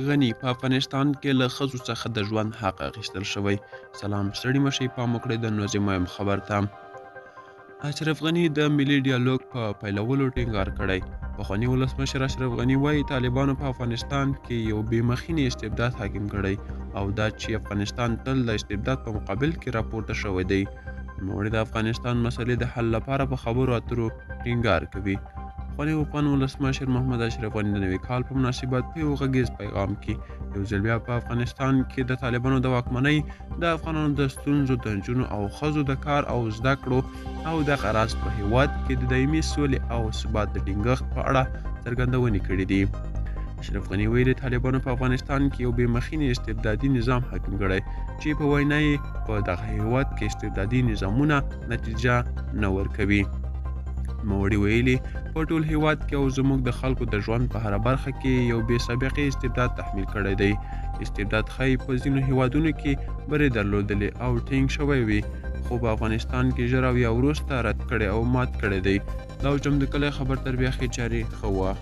غني په افغانستان کې له ښځو څخه د ژوند حق اخیستل شوی. سلام ستړي مشئ پام وکړئ د نوزم خبر ته. اشرف غني د ملي ډیالوګ په پیلولو ټینګار کړی. پخواني ولسمشر اشرف غني وایي طالبانو په افغانستان کې یو بې مخینې استبداد حاکم کړی او دا چې افغانستان تل د استبداد په مقابل کې راپورته شوی دی. نوموړي د افغانستان مسلې د حل لپاره په خبرو اترو ټینګار کوي. پخواني افغان ولسمشر محمد اشرف غني د نوي کال په مناسبت په یو غږیز پیغام کې یو ځل بیا په افغانستان کې د طالبانو د واکمنۍ، د افغانانو د ستونزو، د نجونو او ښځو د کار او زده کړو او دغه راز په هیواد کې د دایمي سولې او ثبات د ټینګښت په اړه څرګندونې کړې دي. اشرف غني ویلي طالبانو په افغانستان کې یو بې مخینې استبدادي نظام حاکم کړی چې په وینا یې په دغه هیواد کې استبدادي نظامونه نتیجه نه ورکوي. نوموړي ویلي په ټول هیواد کې او زموږ د خلکو د ژوند په هره برخه کې یو بې سابقې استبداد تحمیل کړی دی. استبداد ښایي په ځینو هیوادونو کې برې درلودلې او ټینګ شوی وي، خو په افغانستان کې ژر او یا وروسته رد کړی او مات کړی دی. دا اوس چمتو کلی خبر تر بیا ښې چارې ښه وه.